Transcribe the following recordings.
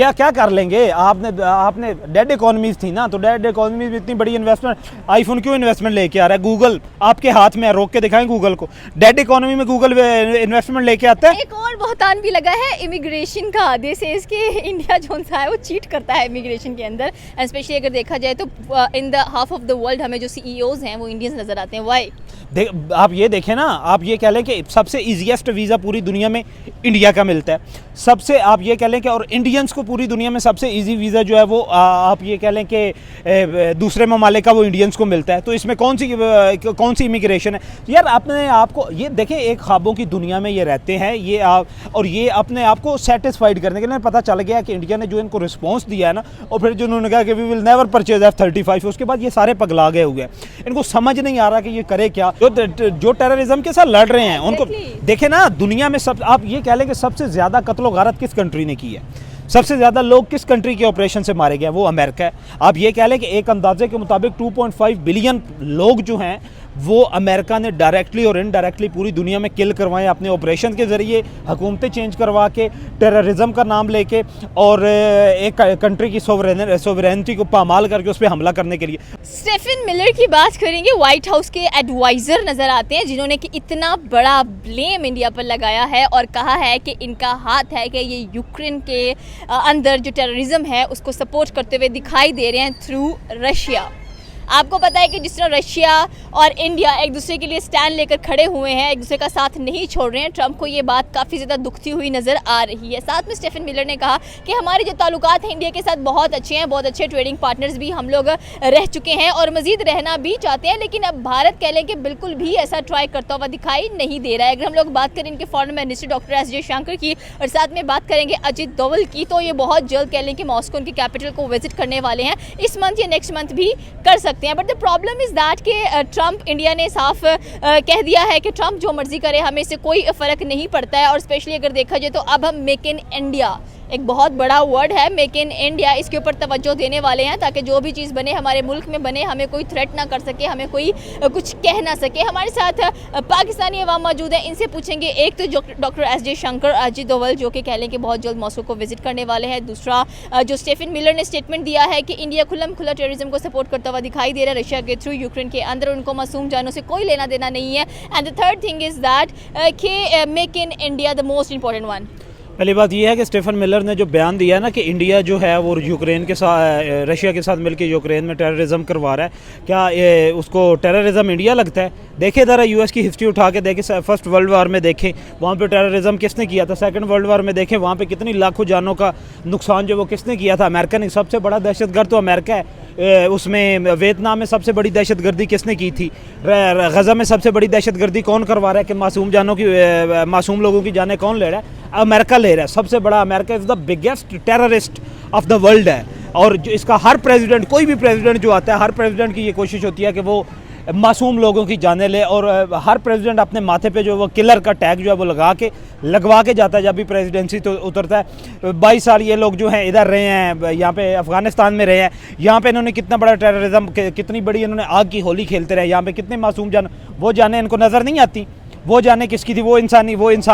क्या क्या कर लेंगे? आपने डेड इकोनॉमीज थी ना, तो डेड इकोनॉमीज में इतनी बड़ी इन्वेस्टमेंट, आईफोन क्यों इन्वेस्टमेंट लेके आ रहा है? गूगल आपके हाथ में है, रोक के दिखाएं गूगल को। डेड इकोनॉमी में गूगल इन्वेस्टमेंट लेके आता है। एक और बहुतान भी लगा है इमिग्रेशन का। दिस इज कि इंडिया जो सा है वो चीट करता है इमिग्रेशन के अंदर, स्पेशली अगर देखा जाए तो in the half of the world हमें जो सीईओज हैं वो इंडियंस नजर आते हैं। वाई? आप ये देखें ना, आप ये कह लें कि सबसे इजीएस्ट वीज़ा पूरी दुनिया में इंडिया का मिलता है। सबसे आप ये कह लें कि और इंडियंस को पूरी दुनिया में सबसे इजी वीज़ा जो है वो आप ये कह लें कि दूसरे ममालिक का वो इंडियंस को मिलता है। तो इसमें कौन सी इमिग्रेशन है यार? अपने आप को ये देखें, एक ख्वाबों की दुनिया में ये रहते हैं ये और ये अपने आप को सेटिस्फाइड करने के लिए पता चल गया कि इंडिया ने जो इनको रिस्पॉन्स दिया है ना, और फिर जो उन्होंने कहा कि we will never purchase F-35, उसके बाद ये सारे पगला गए हुए हैं। इनको समझ नहीं आ रहा कि ये करे क्या। जो टेररिज्म के साथ लड़ रहे हैं उनको देखे ना, दुनिया में सब आप ये कह लें कि सबसे ज्यादा कत्लो गारत किस कंट्री ने की है, सबसे ज्यादा लोग किस कंट्री के ऑपरेशन से मारे गए, वो अमेरिका है। आप ये कह लें कि एक अंदाजे के मुताबिक 2.5 बिलियन लोग जो हैं वो अमेरिका ने डायरेक्टली और इनडायरेक्टली पूरी दुनिया में किल करवाए अपने ऑपरेशन के ज़रिए, हुकूमतें चेंज करवा के, टेररिज्म का नाम लेके, और एक कंट्री की सोवरेनिटी को पामाल करके उस पर हमला करने के लिए। स्टेफन मिलर की बात करेंगे। व्हाइट हाउस के एडवाइज़र नज़र आते हैं जिन्होंने कि इतना बड़ा ब्लेम इंडिया पर लगाया है और कहा है कि इनका हाथ है कि ये यूक्रेन के अंदर जो टेररिज्म है उसको सपोर्ट करते हुए दिखाई दे रहे हैं थ्रू रशिया। आपको पता है कि जिस तरह रशिया और इंडिया एक दूसरे के लिए स्टैंड लेकर खड़े हुए हैं, एक दूसरे का साथ नहीं छोड़ रहे हैं, ट्रंप को ये बात काफ़ी ज़्यादा दुखती हुई नज़र आ रही है। साथ में स्टेफन मिलर ने कहा कि हमारे जो ताल्लुकात हैं इंडिया के साथ बहुत अच्छे हैं, बहुत अच्छे ट्रेडिंग पार्टनर्स भी हम लोग रह चुके हैं और मज़ीद रहना भी चाहते हैं, लेकिन अब भारत कह लें कि बिल्कुल भी ऐसा ट्राई करता हुआ दिखाई नहीं दे रहा है। अगर हम लोग बात करें इनके foreign minister doctor S Jaishankar की और साथ में बात करेंगे अजित डोवल की, तो ये बहुत जल्द कह लें कि मॉस्को उनकी कैपिटल को विजिट करने वाले हैं, इस मंथ या नेक्स्ट मंथ भी कर सकते हैं। But the problem is that कि ट्रंप, इंडिया ने साफ कह दिया है कि ट्रंप जो मर्जी करे हमें इससे कोई फ़र्क नहीं पड़ता है। और स्पेशली अगर देखा जाए तो अब हम मेक इन इंडिया, एक बहुत बड़ा वर्ड है मेक इन इंडिया, इसके ऊपर तवज्जो देने वाले हैं ताकि जो भी चीज़ बने हमारे मुल्क में बने, हमें कोई थ्रेट ना कर सके, हमें कोई कुछ कह ना सके। हमारे साथ पाकिस्तानी अवाम मौजूद हैं, इनसे पूछेंगे। एक तो डॉक्टर एस जयशंकर, अजित डोवल जो कि कह लें कि बहुत जल्द मॉस्को को विजिट करने वाले हैं। दूसरा जो स्टेफन मिलर ने स्टेटमेंट दिया है कि इंडिया खुल्लम खुला टेररिज्म को सपोर्ट करता हुआ दिखाई दे रहा है रशिया के थ्रू यूक्रेन के अंदर, उनको मासूम जानों से कोई लेना देना नहीं है। And the third thing is that कि make in India the most important one. पहली बात यह है कि स्टेफन मिलर ने जो बयान दिया है ना कि इंडिया जो है वो यूक्रेन के साथ, रशिया के साथ मिलकर यूक्रेन में टेररिज्म करवा रहा है, क्या उसको टेररिज्म इंडिया लगता है? देखे ज़रा यूएस की हिस्ट्री उठा के देखें, फर्स्ट वर्ल्ड वार में देखें वहाँ पे टेररिज्म किसने किया था, सेकंड वर्ल्ड वार में देखें वहाँ पे कितनी लाखों जानों का नुकसान जो वो किसने किया था, अमेरिका ने। सबसे बड़ा दहशतगर्द तो अमेरिका है। उसमें वियतनाम में सबसे बड़ी दहशतगर्दी किसने की थी? गज़ा में सबसे बड़ी दहशतगर्दी कौन करवा रहा है कि मासूम लोगों की जानें कौन ले रहा है? अमेरिका ले रहा है। सबसे बड़ा America is the biggest terrorist of the world है। और जो इसका हर प्रेसिडेंट, कोई भी प्रेसिडेंट जो आता है, हर प्रेसिडेंट की ये कोशिश होती है कि वो मासूम लोगों की जाने ले, और हर प्रेसिडेंट अपने माथे पे जो वो किलर का टैग जो है वो लगवा के जाता है जब भी प्रेसिडेंसी तो उतरता है। 22 साल ये लोग जो हैं इधर रहे हैं, यहाँ पे अफगानिस्तान में रहे हैं, यहाँ पे इन्होंने कितना बड़ा टेररिज्म, कितनी बड़ी इन्होंने आग की होली खेलते रहे, यहाँ पे कितने मासूम जान, वो जाने इनको नज़र नहीं आती। वो जाने किसकी थी? वो इंसान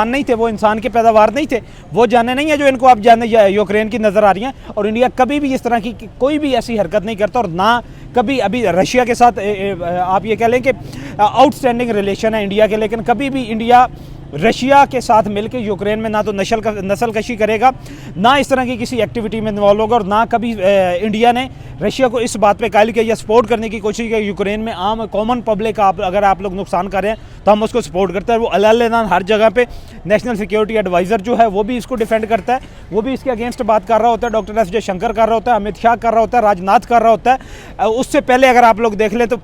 नहीं थे, वो इंसान के पैदावार नहीं थे, वो जाने नहीं है जो इनको अब जाने यूक्रेन की नज़र आ रही हैं। और इंडिया कभी भी इस तरह की कोई भी ऐसी हरकत नहीं करता, और ना कभी अभी रशिया के साथ आप ये कह लें कि आउटस्टैंडिंग रिलेशन है इंडिया के, लेकिन कभी भी इंडिया रशिया के साथ मिलकर यूक्रेन में ना तो नस्ल कशी करेगा, ना इस तरह की किसी एक्टिविटी में इन्वॉल्व होगा, और ना कभी इंडिया ने रशिया को इस बात पे कायल किया या सपोर्ट करने की कोशिश की। यूक्रेन में आम कॉमन पब्लिक अगर आप लोग नुकसान कर रहे हैं तो हम उसको सपोर्ट करते हैं। वो अल्लाह हर जगह पे नेशनल सिक्योरिटी एडवाइज़र जो है वो भी इसको डिफेंड करता है, वो भी इसके अगेंस्ट बात कर रहा होता है, डॉक्टर एस जयशंकर कर रहा होता है, अमित शाह कर रहा होता है, राजनाथ कर रहा होता है। उससे पहले अगर आप लोग देख लें तो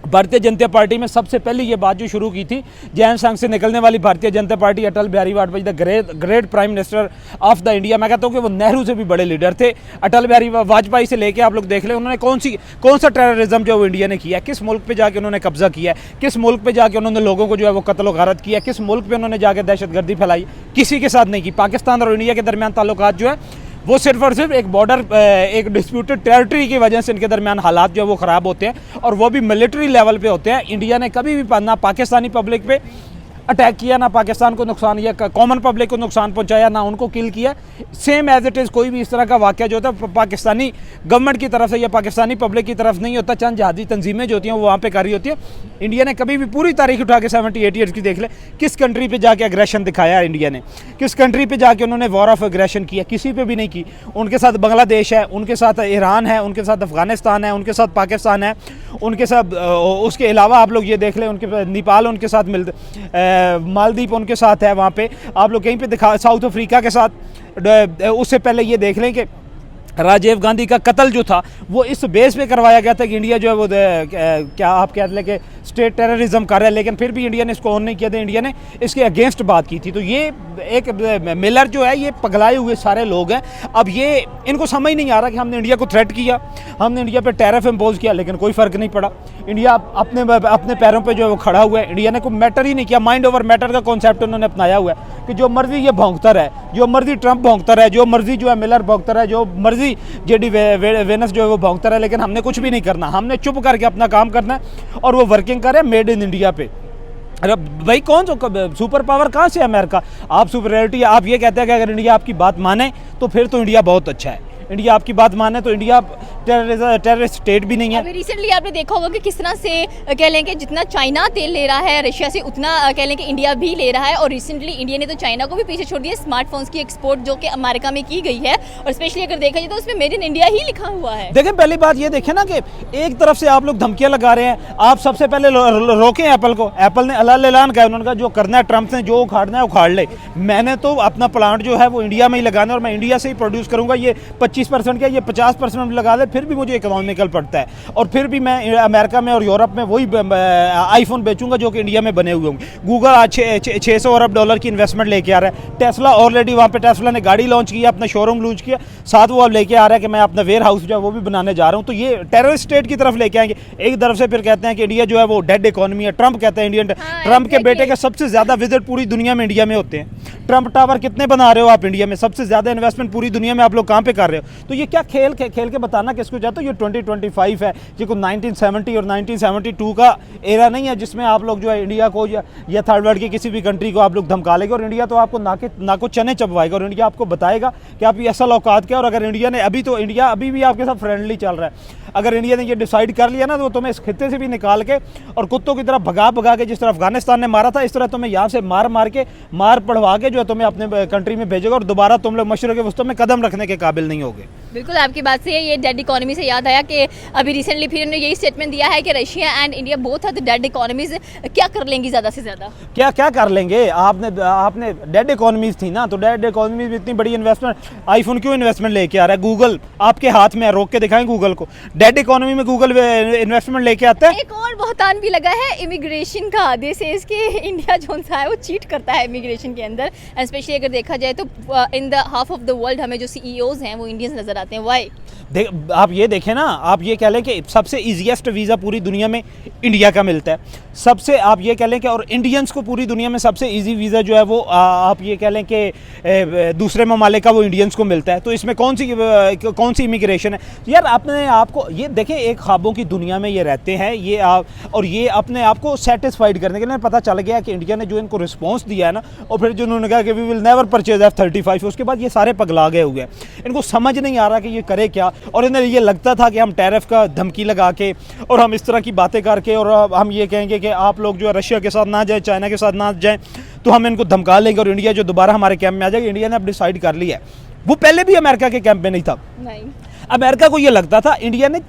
भारतीय जनता पार्टी में सबसे पहले ये बात जो शुरू की थी, जैन संघ से निकलने वाली Bharatiya Janata party, Atal Bihari Vajpayee the great prime minister of the India, मैं कहता हूँ कि वो नेहरू से भी बड़े लीडर थे। अटल बिहारी वाजपेयी से लेके आप लोग देख लें उन्होंने कौन सा टेररिज्म जो वो इंडिया ने किया, किस मुल्क पे जाके उन्होंने कब्जा किया, किस मुल्क पे जाके उन्होंने लोगों को जो है वो कत्ल गारत किया, किस मुल्क पे उन्होंने जाके दहशतगर्दी फैलाई, किसी के साथ नहीं की। पाकिस्तान और इंडिया के दरमियान ताल्लुकात जो है वो सिर्फ और सिर्फ एक बॉर्डर, एक डिस्प्यूटेड टेरिटरी की वजह से इनके दरमियान हालात जो है वो ख़राब होते हैं, और वो भी मिलिट्री लेवल पे होते हैं। इंडिया ने कभी भी ना पाकिस्तानी पब्लिक पे अटैक किया, ना पाकिस्तान को नुकसान किया, कॉमन पब्लिक को नुकसान पहुंचाया, ना उनको किल किया। सेम एज इट इज़ कोई भी इस तरह का वाक़या जो होता है पाकिस्तानी गवर्नमेंट की तरफ से या पाकिस्तानी पब्लिक की तरफ नहीं होता, चंद जहादी तंजीमें जो होती हैं वो वहाँ पे कर रही होती है। इंडिया ने कभी भी पूरी तारीख उठा के 70-80 ईयर्स की देख ले, किस कंट्री पे जाके एग्रेशन दिखाया इंडिया ने, किस कंट्री पे जाके उन्होंने वॉर ऑफ एग्रेशन किया, किसी पे भी नहीं की। उनके साथ बांग्लादेश है, उनके साथ ईरान है, उनके साथ अफगानिस्तान है, उनके साथ पाकिस्तान है, उनके साथ उसके अलावा आप लोग ये देख लें, उनके नेपाल उनके साथ मालदीव उनके साथ है, वहाँ पे आप लोग कहीं पे दिखा, साउथ अफ्रीका के साथ। उससे पहले ये देख लें कि राजीव गांधी का कत्ल जो था वो इस बेस पे करवाया गया था कि इंडिया जो है वो क्या आप कह लें कि स्टेट टेररिज्म कर रहा है, लेकिन फिर भी इंडिया ने इसको ऑन नहीं किया था, इंडिया ने इसके अगेंस्ट बात की थी। तो ये एक मिलर जो है ये पगलाए हुए सारे लोग हैं। अब ये इनको समझ नहीं आ रहा कि हमने इंडिया को थ्रेट किया, हमने इंडिया पे टैरिफ इम्पोज किया, लेकिन कोई फ़र्क नहीं पड़ा। इंडिया अपने पैरों पे जो है वो खड़ा हुआ है। इंडिया ने कोई मैटर ही नहीं किया, माइंड ओवर मैटर का कॉन्सेप्ट उन्होंने अपनाया हुआ है कि जो मर्जी ये भौंकता है, जो मर्जी ट्रंप भौंकता है, जो मर्जी जो है मिलर भौंकता है, जो मर्जी जेडी वेनस जो है वो भौंकता है, लेकिन हमने कुछ भी नहीं करना, हमने चुप करके अपना काम करना है और वो वर्किंग करे मेड इन इंडिया पे। अरे भाई कौन सुपर पावर कहाँ से है अमेरिका? आप सुपरियरिटी, आप ये कहते हैं कि अगर इंडिया आपकी बात माने तो फिर तो इंडिया बहुत अच्छा है, इंडिया आपकी बात माने तो इंडिया टेररिस्ट स्टेट भी नहीं है। अभी रिसेंटली आपने देखा होगा कि किस तरह से कह लें कि जितना चाइना तेल ले रहा है रशिया से, उतना कह लें कि इंडिया भी ले रहा है। और रिसेंटली इंडिया ने तो चाइना को भी पीछे छोड़ दिया, स्मार्टफोन्स की एक्सपोर्ट जो कि अमेरिका में की गई है, और स्पेशली अगर देखा जाए तो उसमें मेड इन इंडिया ही लिखा हुआ है। देखें पहली बात ये देखें ना कि एक तरफ से आप लोग धमकियां लगा रहे हैं, आप सबसे पहले रोकें एप्पल को। एप्पल ने ऐलान किया, उन्होंने कहा जो करना है ट्रंप ने जो उखाड़ना है उखाड़ ले, मैंने तो अपना प्लांट जो है वो इंडिया में ही लगाना और मैं इंडिया से ही प्रोड्यूस करूंगा। ये 25% का ये 50% लगा दे फिर भी मुझे इकोनॉमिकल पड़ता है, और फिर भी मैं अमेरिका में और यूरोप में वही आईफोन बेचूंगा जो कि इंडिया में बने हुए होंगे। गूगल आज 600 अरब डॉलर की इन्वेस्टमेंट लेके आ रहा है। टेस्ला ऑलरेडी वहाँ पे टेस्ला ने गाड़ी लॉन्च किया, अपना शोरूम लॉन्च किया, साथ वो अब लेके आ रहा है कि मैं अपना वेयर हाउस जो है वो भी बनाने जा रहा हूँ। तो ये टेररिस्ट स्टेट की तरफ लेके आएंगे। एक तरफ से फिर कहते हैं कि इंडिया जो है वो डेड इकोनॉमी है। ट्रंप कहते हैं इंडियन, ट्रंप के बेटे के सबसे ज्यादा विजिट पूरी दुनिया में इंडिया में होते हैं। ट्रंप टावर कितने बना रहे हो आप इंडिया में? सबसे ज्यादा इन्वेस्टमेंट पूरी दुनिया में आप लोग कहाँ पे कर रहे हो? तो ये क्या खेल के बताना किसको चाहते हो? ये 2025 है, ये कोई 1970 और 1972 का एरा नहीं है जिसमें आप लोग जो है इंडिया को या थर्ड वर्ल्ड की किसी भी कंट्री को आप लोग धमका लेंगे और इंडिया तो आपको नाको चने चबवाएगा और इंडिया आपको बताएगा कि आप ये असल औकात क्या। और अगर इंडिया ने इंडिया अभी भी आपके साथ फ्रेंडली चल रहा है। अगर इंडिया ने ये डिसाइड कर लिया ना तो तुम्हें इस खित्ते से भी निकाल के और कुत्तों की तरफ भगा के, जिस तरह अफगानिस्तान ने मारा था, इस तरह तुम्हें यहाँ से मार पढ़वा के जो है तुम्हें अपने कंट्री में भेजेगा और दोबारा तुम लोग मशरक़ वस्ती में कदम रखने के काबिल नहीं होगे। बिल्कुल आपकी बात से ये डेड इकोनॉमी से याद आया कि अभी रिसेंटली फिर उन्होंने यही स्टेटमेंट दिया है कि Russia and India both are the dead economies. क्या कर लेंगी ज़्यादा से ज़्यादा? क्या कर लेंगे? आपने डेड इकोनॉमीज थी ना, तो डेड इकोनॉमीज इतनी बड़ी इन्वेस्टमेंट, आईफोन क्यों इन्वेस्टमेंट लेके आ रहा है? गूगल आपके हाथ में है, रोक के दिखाएं गूगल को। डेड इकोनॉमी में गूगल इन्वेस्टमेंट लेके आता है। एक और बहुतान भी लगा है इमिग्रेशन का। दिस इज कि इंडिया जो सा है वो चीट करता है इमिग्रेशन के अंदर, एंड स्पेशली अगर देखा जाए तो in the half of the world हमें जो सीईओज हैं वो इंडियंस नजर आते हैं। वाई? आप ये देखें ना, आप ये कह लें कि सबसे ईजीएस्ट वीज़ा पूरी दुनिया में इंडिया का मिलता है। सबसे आप ये कह लें कि और इंडियंस को पूरी दुनिया में सबसे इजी वीज़ा जो है वो आप ये कह लें कि दूसरे ममालिक का वो इंडियंस को मिलता है। तो इसमें कौन सी इमिग्रेशन है यार? अपने आप को ये देखें, एक ख्वाबों की दुनिया में ये रहते हैं ये और ये अपने आप को सेटिस्फाइड करने के लिए पता चल गया कि इंडिया ने जो इनको रिस्पॉन्स दिया है ना, और फिर जो उन्होंने कहा कि we will never purchase F-35, उसके बाद ये सारे पगला गए हुए हैं। इनको समझ नहीं आ रहा कि ये करे क्या, और इन्हें ये लगता था कि हम टैरिफ का धमकी लगा के और हम इस तरह की बातें करके और हम ये कहेंगे कि आप लोग जो है रशिया के साथ ना जाए, चाइना के साथ ना जाएं, तो हम इनको धमका लेंगे और इंडिया जो दोबारा हमारे कैंप में आ जाएगी। इंडिया ने अब डिसाइड कर लिया है। वो पहले भी अमेरिका के कैंप में नहीं था। अमेरिका को ये लगता था, इंडिया ने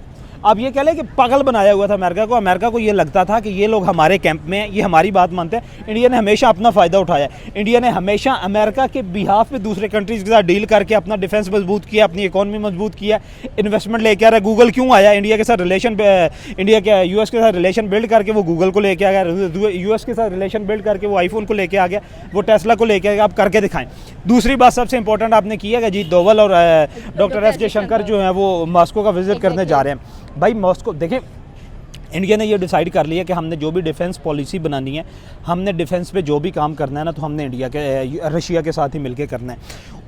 अब ये कह लें कि पागल बनाया हुआ था अमेरिका को। अमेरिका को ये लगता था कि ये लोग हमारे कैंप में हैं, ये हमारी बात मानते हैं। इंडिया ने हमेशा अपना फ़ायदा उठाया। इंडिया ने हमेशा अमेरिका के बिहाफ पे दूसरे कंट्रीज़ के साथ डील करके अपना डिफेंस मजबूत किया, अपनी इकॉनमी मजबूत किया, इन्वेस्टमेंट लेके आ रहा है। गूगल क्यों आया? इंडिया के साथ रिलेशन, इंडिया के यूएस के साथ रिलेशन बिल्ड करके वो गूगल को लेके आ गया, यूएस के साथ रिलेशन बिल्ड करके वो आईफोन को लेके आ गया, वो टेस्ला को लेके आ गया। आप करके दिखाएं। दूसरी बात सबसे इंपॉर्टेंट आपने की है कि अजीत डोवल और डॉक्टर एस जयशंकर जो हैं वो मॉस्को का विजिट करने जा रहे हैं। भाई मॉस्को देखें, इंडिया ने ये डिसाइड कर लिया कि हमने जो भी डिफेंस पॉलिसी बनानी है, हमने डिफेंस पे जो भी काम करना है ना, तो हमने इंडिया के रशिया के साथ ही मिलके करना है।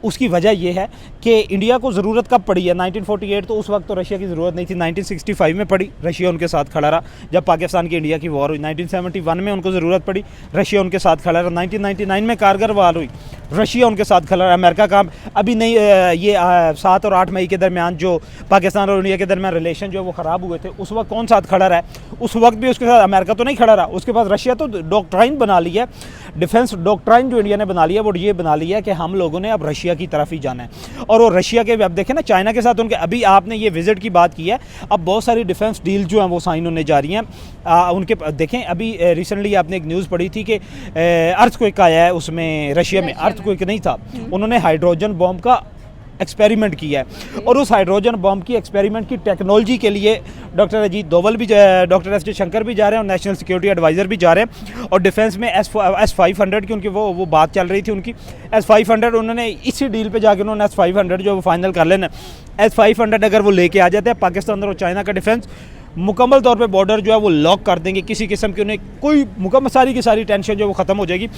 उसकी वजह यह है कि इंडिया को ज़रूरत कब पड़ी है। 1948 तो उस वक्त तो रशिया की ज़रूरत नहीं थी, 1965 में पड़ी, रशिया उनके साथ खड़ा रहा। जब पाकिस्तान की इंडिया की वॉर हुई 1971 में उनको ज़रूरत पड़ी, रशिया उनके साथ खड़ा रहा। 1999 में कारगिल वार हुई, रशिया उनके साथ खड़ा रहा। अमेरिका का अभी नहीं, ये 7 और 8 मई के दरमियान जो पाकिस्तान और इंडिया के दरमियान रिलेशन जो है वो ख़राब हुए थे, उस वक्त कौन साथ खड़ा रहा है? उस वक्त भी उसके साथ अमेरिका तो नहीं खड़ा रहा, उसके पास रशिया तो डॉक्ट्राइन बना ली है, डिफेंस डॉक्ट्राइन जो इंडिया ने बना लिया वो ये बना लिया है कि हम लोगों ने अब रशिया की तरफ ही जाना है। और वो रशिया के, अब देखें ना, चाइना के साथ उनके, अभी आपने ये विजिट की बात की है, अब बहुत सारी डिफेंस डील जो हैं वो साइन होने जा रही हैं। उनके देखें, अभी रिसेंटली आपने एक न्यूज़ पढ़ी थी कि अर्थक्वेक आया है उसमें, रशिया में अर्थक्वेक नहीं था, उन्होंने हाइड्रोजन बॉम्ब का एक्सपेरिमेंट किया है। और उस हाइड्रोजन बॉम्ब की एक्सपेरिमेंट की टेक्नोलॉजी के लिए डॉक्टर अजीत डोवल भी, डॉक्टर एस जयशंकर भी जा रहे हैं और नेशनल सिक्योरिटी एडवाइज़र भी जा रहे हैं। और डिफेंस में S-500 की उनकी वो बात चल रही थी उनकी। S-500 उन्होंने इसी डील पे जाकर उन्होंने S-500 जो वो फाइनल कर लेना। S-500 अगर वो लेके आ जाते हैं, पाकिस्तान और चाइना का डिफेंस मुकम्मल तौर पे बॉर्डर जो है वो लॉक कर देंगे, किसी किस्म की उन्हें कोई मुकम्मल सारी की सारी टेंशन जो है वो ख़त्म हो जाएगी।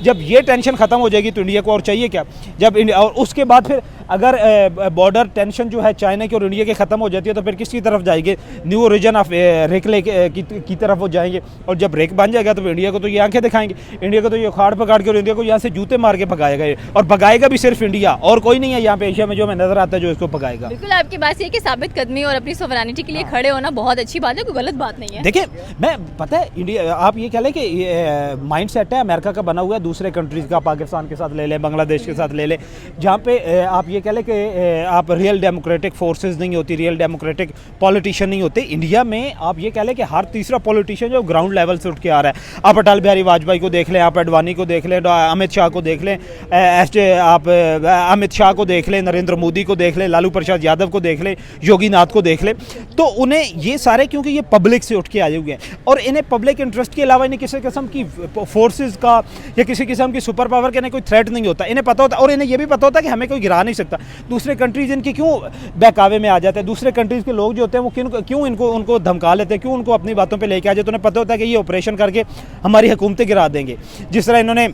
जब ये टेंशन ख़त्म हो जाएगी तो इंडिया को और चाहिए क्या? जब इंडिया, और उसके बाद फिर अगर बॉर्डर टेंशन जो है चाइना की और इंडिया की ख़त्म हो जाती है तो फिर किसकी तरफ जाएंगे? न्यू ओरिजिन ऑफ रेकले की तरफ वो जाएंगे। और जब रेक बन जाएगा तो फिर इंडिया को तो ये आंखें दिखाएंगे, इंडिया को तो ये उखाड़ पकाड़ के और इंडिया को यहाँ से जूते मार के भगाएगा। और भगाएगा भी सिर्फ इंडिया, और कोई नहीं है यहाँ पे एशिया में जो हमें नज़र आता है जो इसको भगाएगा। बिल्कुल आपकी बात है कि साबित कदमी और अपनी सोवरेनिटी के लिए खड़े होना बहुत अच्छी बात है, कोई गलत बात नहीं है। देखिए, मैं पता है इंडिया, आप ये कह लें कि माइंड सेट है अमेरिका का बना हुआ है, दूसरे कंट्रीज़ का, पाकिस्तान के साथ ले लें, बांग्लादेश के साथ ले लें, जहाँ पे आप ये कह लें कि आप रियल डेमोक्रेटिक फोर्सेस नहीं होती, रियल डेमोक्रेटिक पॉलिटिशियन नहीं होते। इंडिया में आप ये कह लें कि हर तीसरा पॉलिटिशियन जो ग्राउंड लेवल से उठ के आ रहा है। आप अटल बिहारी वाजपेयी को देख लें, आप अडवाणी को देख लें, अमित शाह को देख लें, आप अमित शाह को देख लें, नरेंद्र मोदी को देख लें, लालू प्रसाद यादव को देख लें, योगी नाथ को देख लें, तो उन्हें ये सारे, क्योंकि ये पब्लिक से उठ के आए हुए हैं और इन्हें पब्लिक इंटरेस्ट के अलावा इन्हें किसी किस्म की फोर्सेस का या किसी किस्म की सुपर पावर का कोई थ्रेट नहीं होता। इन्हें पता होता, और इन्हें यह भी पता होता है कि हमें कोई गिरा नहीं सकता। दूसरे कंट्रीज इनके क्यों बहकावे में आ जाते हैं? दूसरे कंट्रीज के लोग जो होते हैं वो क्यों उनको धमका लेते हैं, क्यों उनको अपनी बातों पे लेके आ जाते हैं? उन्हें पता होता है कि ये ऑपरेशन करके हमारी हुकूमतें गिरा देंगे। जिस तरह इन्होंने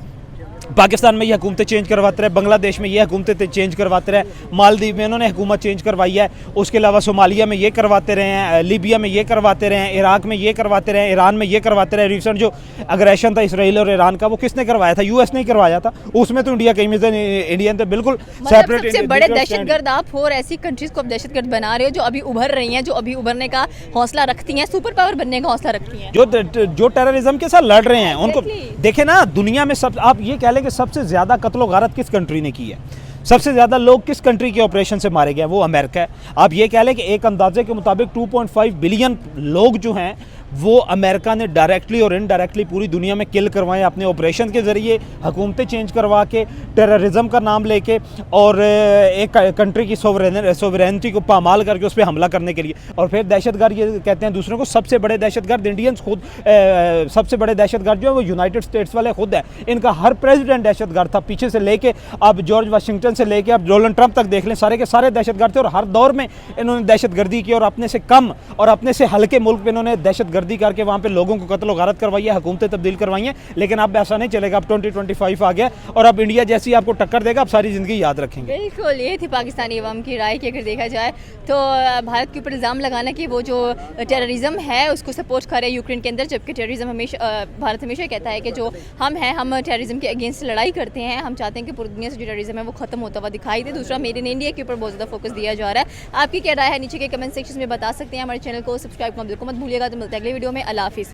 पाकिस्तान में ये हुकूमतें चेंज करवाते रहे, बांग्लादेश में ये हुकूमतें चेंज करवाते रहे, मालदीव में इन्होंने हुकूमत चेंज करवाई है, उसके अलावा सोमालिया में ये करवाते रहे हैं, लीबिया में ये करवाते रहे हैं, इराक में ये करवाते रहे हैं, ईरान में ये करवाते रहे। रिसेंट जो अग्रेशन था इसराइल और ईरान का, वो किसने करवाया था? यूएस ने करवाया था। उसमें तो इंडिया कहीं में इंडियन तो बिल्कुल सेपरेट। सबसे बड़े दहशतगर्द आप हो और ऐसी कंट्रीज को आप दहशतगर्द बना रहे हो जो अभी उभर रही हैं, जो अभी उभरने का हौसला रखती हैं, सुपर पावर बनने का हौसला रखती हैं, जो टेररिज्म के साथ लड़ रहे हैं उनको देखे ना। दुनिया में सब, आप ये कह लें कि सबसे ज्यादा कत्ल गारत किस कंट्री ने की है? सबसे ज़्यादा लोग किस कंट्री के ऑपरेशन से मारे गए? वो अमेरिका है। आप ये कह लें कि एक अंदाजे के मुताबिक 2.5 बिलियन लोग जो हैं वो अमेरिका ने डायरेक्टली और इनडायरेक्टली पूरी दुनिया में किल करवाए अपने ऑपरेशन के ज़रिए, हुकूमतें चेंज करवा के, टेररिज्म का नाम लेके, और एक कंट्री की सोवरेनिटी को पामाल करके उस पर हमला करने के लिए। और फिर दहशतगर्द ये कहते हैं दूसरों को। सबसे बड़े दहशतगर्द इंडियंस खुद, सबसे बड़े दहशतगर्द जो है वो यूनाइटेड स्टेट्स वाले खुद है। इनका हर प्रेसिडेंट दहशतगर्द था, पीछे से लेके आप जॉर्ज वाशिंगटन से लेके आप डोनाल्ड ट्रंप तक देख लें, सारे के सारे दहशतगर्द थे। और हर दौर में इन्होंने दहशतगर्दी की और अपने से कम और अपने से हल्के मुल्क पे इन्होंने दहशतगर्दी करके वहां पे लोगों को कत्ल गारत करवाई है, हुकूमतें तब्दील करवाई हैं। लेकिन अब ऐसा नहीं चलेगा। अब 2025 आ गया और अब इंडिया जैसी आपको टक्कर देगा, आप सारी जिंदगी याद रखेंगे। बिल्कुल, ये थी पाकिस्तानी अवाम की राय कि अगर देखा जाए तो भारत के ऊपर इल्ज़ाम लगाना कि वो जो टेररिज्म है उसको सपोर्ट करे यूक्रेन के अंदर, जबकि टेररिज्म हमेशा, भारत हमेशा कहता है कि जो हम हैं, हम टेररिज्म के अगेंस्ट लड़ाई करते हैं, हम चाहते हैं कि पूरी दुनिया से जो टेररिज्म है वो खत्म होता हुआ दिखाई दे। दूसरा, मेड इन इंडिया के ऊपर बहुत ज़्यादा फोकस दिया जा रहा है। आपकी क्या राय है नीचे के कमेंट सेक्शन में बता सकते हैं। हमारे चैनल को सब्सक्राइब करना बिल्कुल मत भूलिएगा। तो मिलते हैं अगले वीडियो में। अल्लाह हाफिज़।